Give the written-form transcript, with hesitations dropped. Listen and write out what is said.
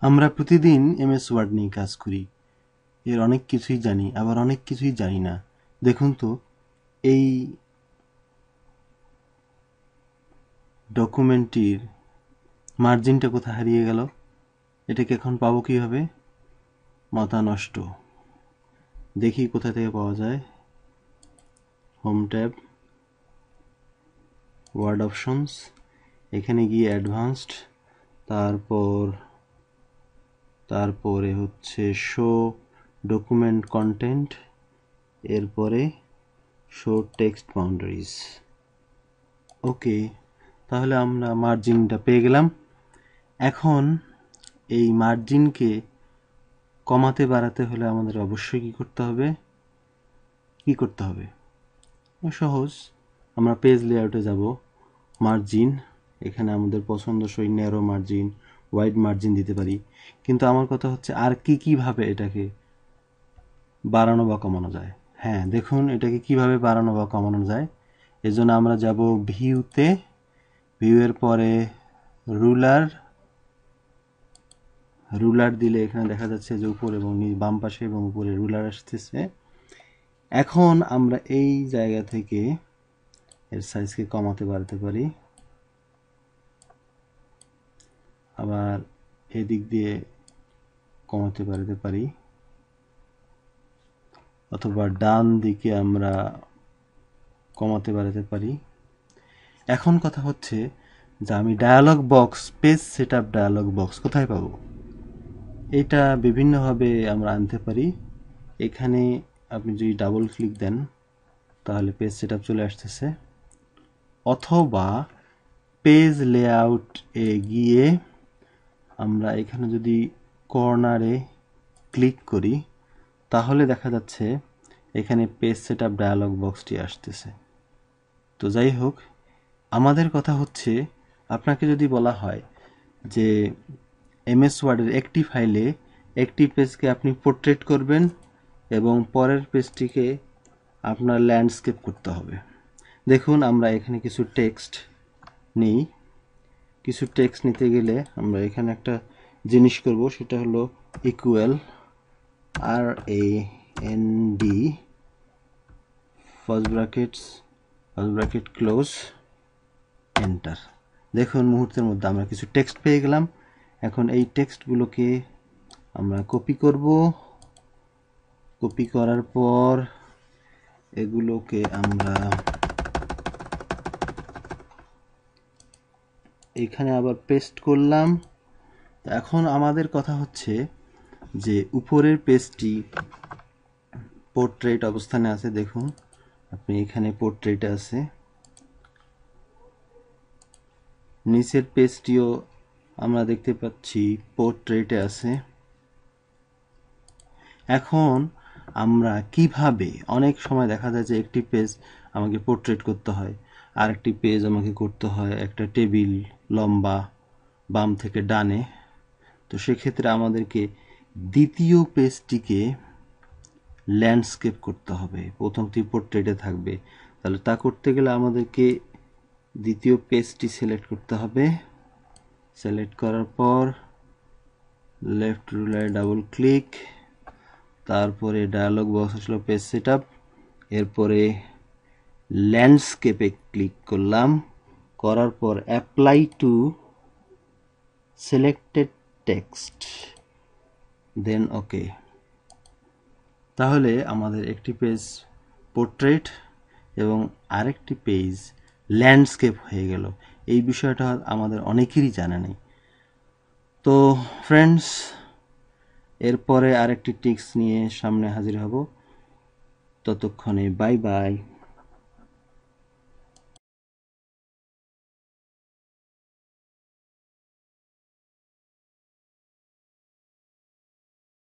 আমরা প্রতিদিন MS word নিয়ে কাজ করি। এর অনেক কিছুই জানি, আবার অনেক কিছুই জানি না। দেখুন তো, এই ডকুমেন্টটির মার্জিনটা কোথায় হারিয়ে গেল? এটাকে এখন পাবো কিভাবে? মাথা নষ্ট। দেখি কোথা থেকে পাওয়া যায়। হোম ট্যাব, ওয়ার্ড অপশনস, এখানে গিয়ে অ্যাডভান্সড, তারপরে হচ্ছে শো ডকুমেন্ট কন্টেন্ট, এরপরে শো টেক্সট বাউন্ডারিজ। ওকে, তাহলে আমরা মার্জিনটা পেয়ে গেলাম। এখন এই মার্জিনকে কমাতে বাড়াতে হলে আমাদের অবশ্যই কি করতে হবে? সহজ, আমরা পেজ লেআউটে যাব, মার্জিন, এখানে আমাদের পছন্দসই ন্যারো মার্জিন, ওয়াইড মার্জিন দিতে পারি। কিন্তু আমার কথা হচ্ছে আর কিভাবে এটাকে বাড়ানো বা কমানো যায়। হ্যাঁ, দেখুন এটাকে কিভাবে বাড়ানো বা কমানো যায়। এজন্য আমরা যাব ভিউতে, ভিউয়ের পরে রুলার দিলে এখানে দেখা যাচ্ছে যে উপরে এবং বাম পাশে এবং উপরে রুলার আসতেছে। এখন আমরা এই জায়গা থেকে এর সাইজকে কমাতে বাড়াতে পারি, আবার এদিক দিয়ে কমাতে বাড়াতে পারি, অথবা ডান দিকে আমরা কমাতে বাড়াতে পারি। এখন কথা হচ্ছে যে আমি dialog box, page setup dialog box কোথায় পাবো? এটা বিভিন্নভাবে আমরা আনতে পারি। এখানে আপনি যদি ডাবল ক্লিক দেন তাহলে পেজ সেটআপ চলে আসতেছে, অথবা পেজ লেআউট এ গিয়ে আমরা এখানে যদি কর্নারে ক্লিক করি তাহলে দেখা যাচ্ছে এখানে পেজ সেটআপ ডায়ালগ বক্সটি আসতেছে। তো যাই হোক, আমাদের কথা হচ্ছে আপনাকে যদি বলা হয় যে এমএস ওয়ার্ডের একটি ফাইলে একটি পেজকে আপনি পোর্ট্রেট করবেন এবং পরের পেজটিকে আপনার ল্যান্ডস্কেপ করতে হবে। দেখুন আমরা এখানে কিছু টেক্সট নিই। কিছু টেক্সট নিতে গেলে আমরা এখানে একটা জিনিস করব, সেটা হলো equal RAND first bracket close, enter. দেখুন মুহূর্তের মধ্যে আমরা কিছু টেক্সট পেয়ে গেলাম। এখন এই টেক্সটগুলোকে আমরা কপি করব। কপি করার পর এগুলোকে আমরা এখানে আবার পেস্ট করলাম। এখন আমাদের কথা হচ্ছে যে উপরের পেজটি পোর্ট্রেট অবস্থানে আছে। দেখুন আপনি এখানে পোর্ট্রেটে আছে, নিচের পেজটিও আমরা দেখতে পাচ্ছি পোর্ট্রেটে আছে। এখন আমরা কিভাবে, অনেক সময় দেখা যায় যে একটি পেজ আমাকে পোর্ট্রেট করতে হয়, আর একটি পেজ আমাকে করতে হয় একটা টেবিল লম্বা বাম থেকে ডানে। তো সেক্ষেত্রে আমাদেরকে দ্বিতীয় পেজটিকে ল্যান্ডস্কেপ করতে হবে। প্রথমটি পোর্ট্রেটে থাকবে, তাহলে তা করতে গেলে আমাদেরকে দ্বিতীয় পেজটি সিলেক্ট করতে হবে। সিলেক্ট করার পর লেফট রুলারে ডাবল ক্লিক, তারপরে ডায়ালগ বক্স আসলো পেজ সেটআপ, এরপরে ল্যান্ডস্কেপে ক্লিক করলাম, করার পর অ্যাপ্লাই টু সিলেক্টেড টেক্সট, দেন ওকে। তাহলে আমাদের একটি পেজ পোর্ট্রেট এবং আরেকটি পেজ ল্যান্ডস্কেপ হয়ে গেল। এই বিষয়টা আমাদের অনেকেরই জানা নেই। তো ফ্রেন্ডস, এরপরে আরেকটি টিপস নিয়ে সামনে হাজির হব। ততক্ষণে বাই বাই।